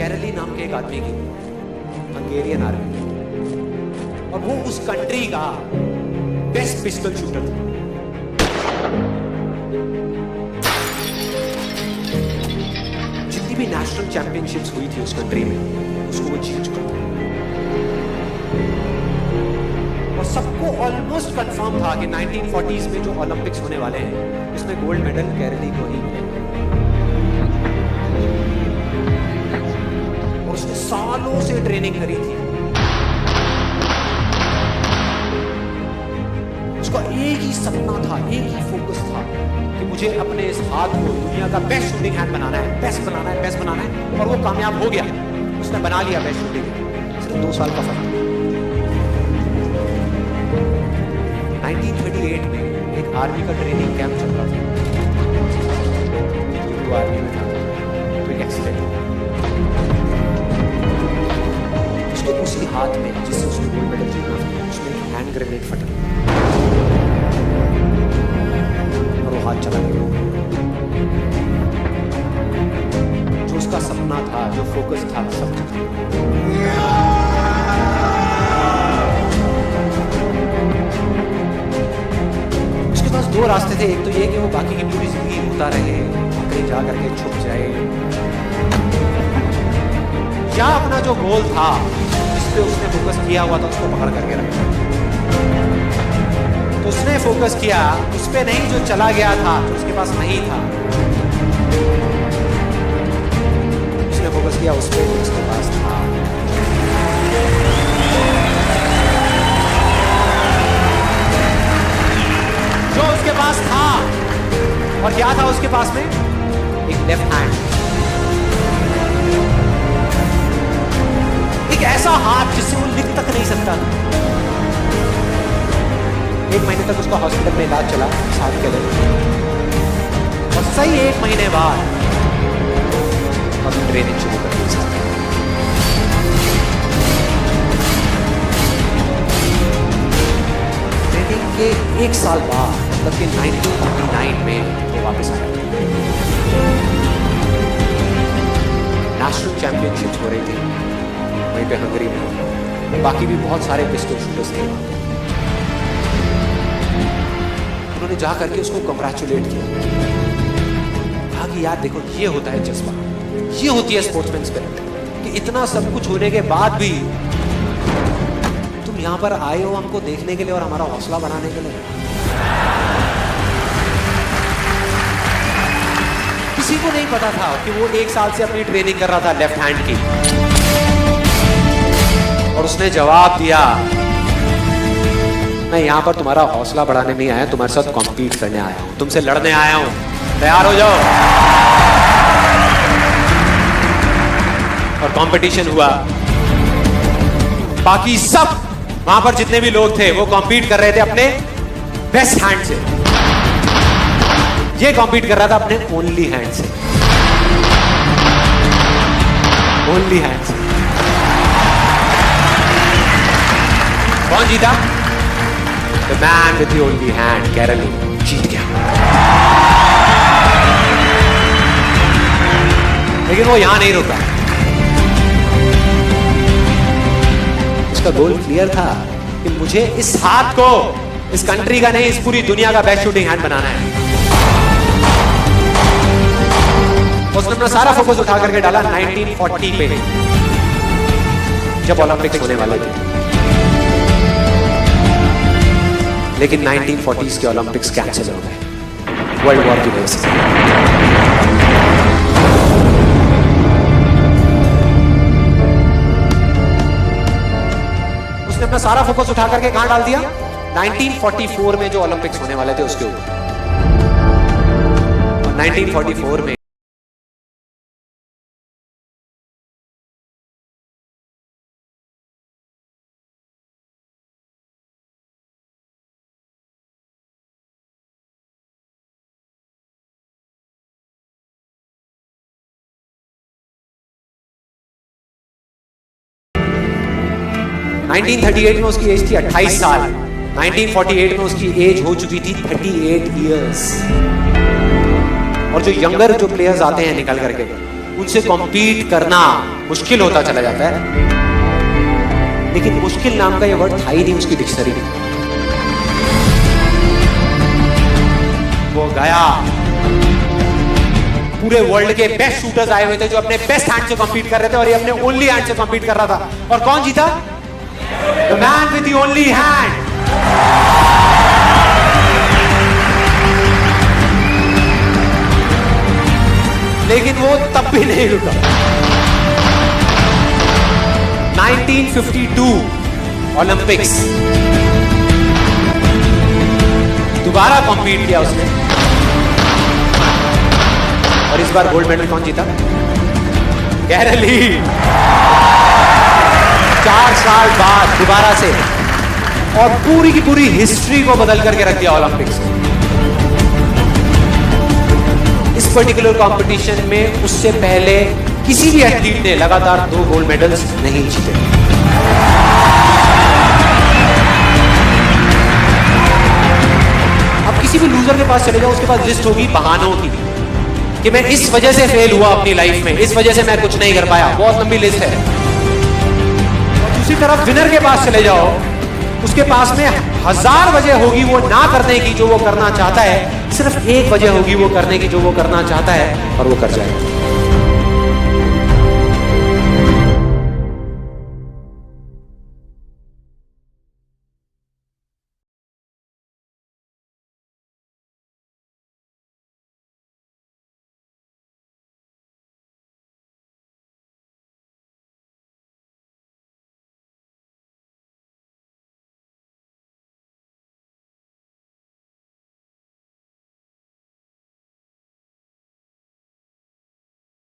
कैरली नाम के एक आदमी की, हंगेरियन आर्मी, और वो उस कंट्री का बेस्ट पिस्टल शूटर था। जितनी भी नेशनल चैंपियनशिप्स हुई थी उस कंट्री में, उसको वो जीत चुका था। और सबको ऑलमोस्ट कंफर्म था कि 1940s में जो ओलंपिक्स होने वाले हैं उसमें गोल्ड मेडल कैरली को ही मिलेगा। और उसने सालों से ट्रेनिंग करी थी। उसका एक ही सपना था, एक ही फोकस था कि मुझे अपने इस हाथ को दुनिया का बेस्ट शूटिंग हैंड बनाना है, बेस्ट बनाना है, बेस्ट बनाना है। और वो कामयाब हो गया, उसने बना लिया बेस्ट शूटिंग हैंड। सिर्फ 2 साल का फर्क। 1938 में एक आर्मी का ट्रेनिंग कैंप चल रहा था, वो आर्मी में था, तो एक एक्सीडेंट हो गया। उसके उसी हाथ में जिससे उसने गोल्ड मेडल जीतना था, उसमें एक हैंड ग्रेनेड फटा और वो हाथ चला गया। जो उसका सपना था, जो फोकस था, सब चला गया। उसके पास 2 रास्ते थे। एक तो ये कि वो बाकी की पूरी जिंदगी रोता रहे, कहीं जा करके छुप जाए, या अपना जो गोल था जिस पे उसने फोकस किया हुआ था उसको पकड़ करके रखा। तो उसने फोकस किया उस पे नहीं जो चला गया था, जो उसके पास नहीं था। उसने फोकस किया उस पे जो उसके पास था। जो उसके पास था, और क्या था उसके पास में? एक लेफ्ट हैंड, एक ऐसा हाथ जिससे वो लिख तक नहीं सकता था। 1 महीने तक उसका हॉस्पिटल में इलाज चला इस हाथ के लिए, और सही 1 महीने बाद अपनी ट्रेनिंग शुरू कर दी। ट्रेनिंग के 1 साल बाद, मतलब कि 1949 में वो वापस आया। नेशनल चैंपियनशिप्स हो रही थी वहीं पे हंगरी में। बाकी भी बहुत सारे पिस्टल शूटर्स थे वहां पे। उन्होंने जा करके उसको कंग्रेचुलेट किया, कहा कि यार देखो, ये होता है जज्बा, ये होती है स्पोर्ट्समैन स्पिरिट, कि इतना सब कुछ होने के बाद भी तुम यहां पर आए हो हमको देखने के लिए और हमारा हौसला बढ़ाने के लिए। किसी को नहीं पता था कि वो 1 साल से अपनी ट्रेनिंग कर रहा था लेफ्ट हैंड की, और उसने जवाब दिया, मैं यहां पर तुम्हारा हौसला बढ़ाने नहीं आया, तुम्हारे साथ कॉम्पीट करने आया हूं, तुमसे लड़ने आया हूं, तैयार हो जाओ। और कंपटीशन हुआ। बाकी सब वहां पर जितने भी लोग थे वो कॉम्पीट कर रहे थे अपने बेस्ट हैंड से, ये कॉम्पीट कर रहा था अपने ओनली हैंड से, ओनली हैंड से। कौन जीता? The man with the only hand, Kairali जीत गया। लेकिन वो यहां नहीं रुका। उसका गोल क्लियर था कि मुझे इस हाथ को इस कंट्री का नहीं, इस पूरी दुनिया का बेस्ट शूटिंग हैंड बनाना है। उसने अपना सारा फोकस उठा करके डाला 1940 पे, जब ओलंपिक्स होने वाले थे। लेकिन 1940s के ओलंपिक्स कैंसिल हो गए वर्ल्ड वॉर की वजह से। उसने अपना सारा फोकस उठा करके कहां डाल दिया? 1944 में जो ओलंपिक्स होने वाले थे उसके ऊपर। 1944 में (1938) में उसकी एज थी 28 साल। 1948 में उसकी एज हो चुकी थी 38 इयर्स। और जो यंगर जो प्लेयर्स आते हैं निकल करके, उनसे कॉम्पीट करना मुश्किल होता चला जाता है। लेकिन मुश्किल नाम का ये वर्ड था ही नहीं उसकी डिक्शनरी में। वो गया, पूरे वर्ल्ड के बेस्ट शूटर्स आए हुए थे जो अपने बेस्ट हैंड से कॉम्पीट कर रहे थे और ये अपने ओनली हैंड से कॉम्पीट कर रहा था। और कौन जीता? The man with the only hand. लेकिन वो तब भी नहीं रुका। 1952 ओलंपिक्स, दोबारा कॉम्पीट किया उसने और इस बार गोल्ड मेडल कौन जीता? गैरल ली। 4 साल बाद दोबारा से, और पूरी की पूरी हिस्ट्री को बदल करके रख दिया ओलंपिक्स। इस पर्टिकुलर कंपटीशन में उससे पहले किसी भी एथलीट ने लगातार 2 गोल्ड मेडल्स नहीं जीते। अब किसी भी लूजर के पास चले जाओ, उसके पास लिस्ट होगी बहानों की कि मैं इस वजह से फेल हुआ अपनी लाइफ में, इस वजह से मैं कुछ नहीं कर पाया। बहुत लंबी लिस्ट है। और दूसरी तरफ विनर के पास चले जाओ, उसके पास में 1000 वजह होगी वो ना करने की जो वो करना चाहता है, सिर्फ एक वजह होगी वो करने की जो वो करना चाहता है, और वो कर जाएगा।